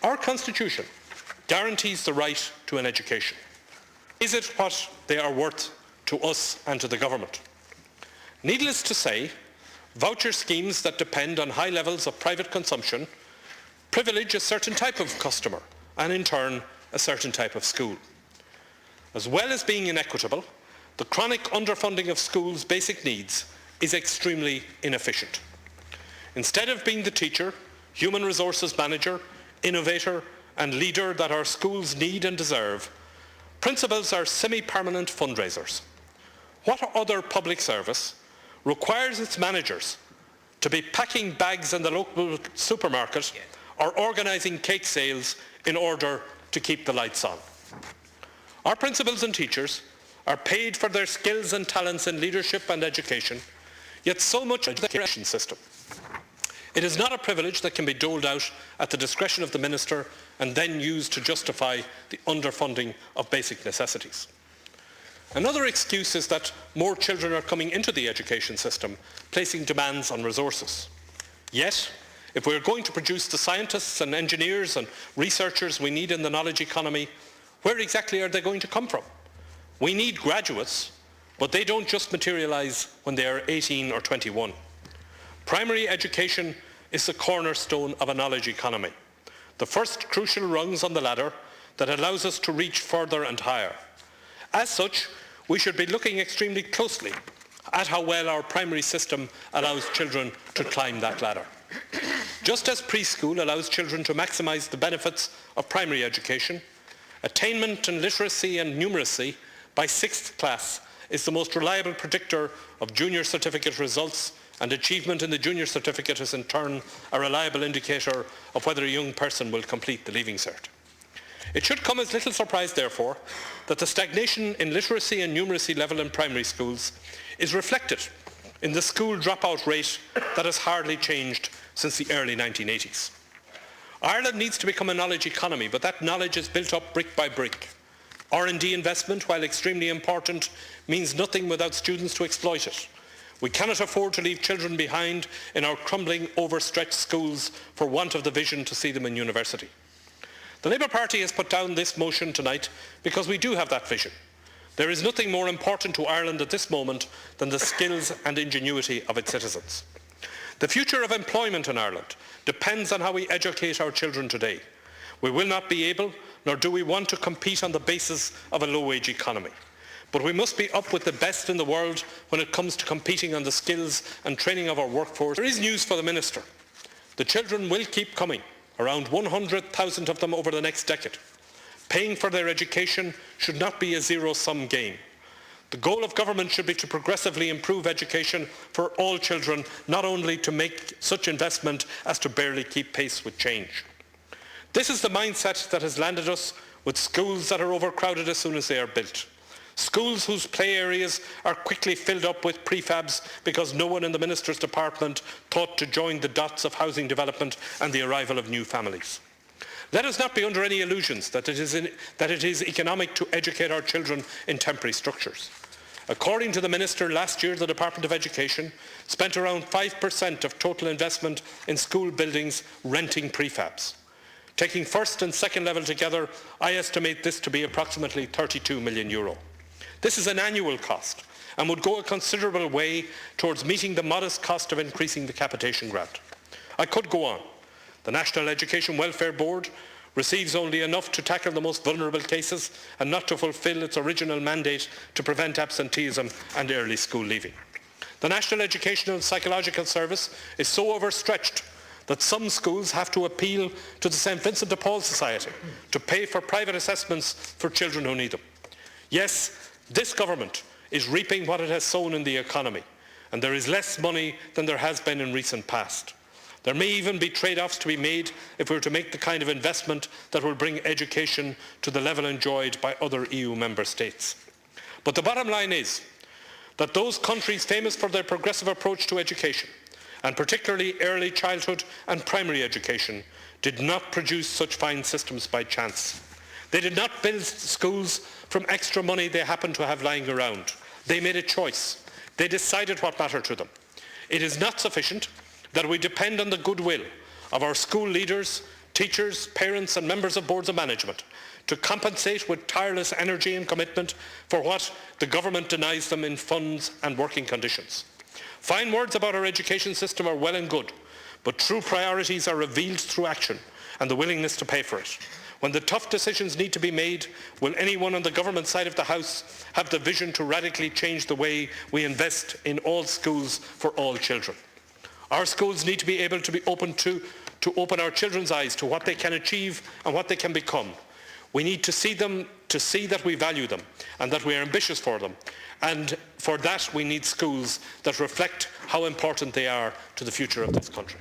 Our Constitution guarantees the right to an education. Is it what they are worth to us and to the government? Needless to say, voucher schemes that depend on high levels of private consumption privilege a certain type of customer and in turn a certain type of school. As well as being inequitable, the chronic underfunding of schools' basic needs is extremely inefficient. Instead of being the teacher, human resources manager, innovator and leader that our schools need and deserve, principals are semi-permanent fundraisers. What other public service requires its managers to be packing bags in the local supermarket or organising cake sales in order to keep the lights on? Our principals and teachers are paid for their skills and talents in leadership and education, yet so much of the education system. It is not a privilege that can be doled out at the discretion of the minister and then used to justify the underfunding of basic necessities. Another excuse is that more children are coming into the education system, placing demands on resources. Yet, if we are going to produce the scientists and engineers and researchers we need in the knowledge economy, where exactly are they going to come from? We need graduates, but they don't just materialise when they are 18 or 21. Primary education is the cornerstone of a knowledge economy, the first crucial rungs on the ladder that allows us to reach further and higher. As such, we should be looking extremely closely at how well our primary system allows children to climb that ladder. Just as preschool allows children to maximise the benefits of primary education, attainment in literacy and numeracy by 6th class is the most reliable predictor of junior certificate results, and achievement in the junior certificate is in turn a reliable indicator of whether a young person will complete the Leaving Cert. It should come as little surprise, therefore, that the stagnation in literacy and numeracy level in primary schools is reflected in the school dropout rate that has hardly changed since the early 1980s. Ireland needs to become a knowledge economy, but that knowledge is built up brick by brick. R&D investment, while extremely important, means nothing without students to exploit it. We cannot afford to leave children behind in our crumbling, overstretched schools for want of the vision to see them in university. The Labour Party has put down this motion tonight because we do have that vision. There is nothing more important to Ireland at this moment than the skills and ingenuity of its citizens. The future of employment in Ireland depends on how we educate our children today. We will not be able, nor do we want to compete on the basis of a low-wage economy. But we must be up with the best in the world when it comes to competing on the skills and training of our workforce. There is news for the Minister. The children will keep coming, around 100,000 of them over the next decade. Paying for their education should not be a zero-sum game. The goal of government should be to progressively improve education for all children, not only to make such investment as to barely keep pace with change. This is the mindset that has landed us with schools that are overcrowded as soon as they are built. Schools whose play areas are quickly filled up with prefabs because no one in the Minister's department thought to join the dots of housing development and the arrival of new families. Let us not be under any illusions that it is economic to educate our children in temporary structures. According to the Minister, last year the Department of Education spent around 5% of total investment in school buildings renting prefabs. Taking first and second level together, I estimate this to be approximately €32 million. This is an annual cost and would go a considerable way towards meeting the modest cost of increasing the capitation grant. I could go on. The National Education Welfare Board receives only enough to tackle the most vulnerable cases and not to fulfil its original mandate to prevent absenteeism and early school leaving. The National Educational and Psychological Service is so overstretched that some schools have to appeal to the St. Vincent de Paul Society to pay for private assessments for children who need them. Yes, this government is reaping what it has sown in the economy, and there is less money than there has been in recent past. There may even be trade-offs to be made if we are to make the kind of investment that will bring education to the level enjoyed by other EU member states. But the bottom line is that those countries famous for their progressive approach to education, and particularly early childhood and primary education, did not produce such fine systems by chance. They did not build schools from extra money they happened to have lying around. They made a choice. They decided what mattered to them. It is not sufficient that we depend on the goodwill of our school leaders, teachers, parents and members of boards of management to compensate with tireless energy and commitment for what the government denies them in funds and working conditions. Fine words about our education system are well and good, but true priorities are revealed through action and the willingness to pay for it. When the tough decisions need to be made, will anyone on the government side of the House have the vision to radically change the way we invest in all schools for all children? Our schools need to be able to be open to open our children's eyes to what they can achieve and what they can become. We need to see them, to see that we value them and that we are ambitious for them. And for that we need schools that reflect how important they are to the future of this country.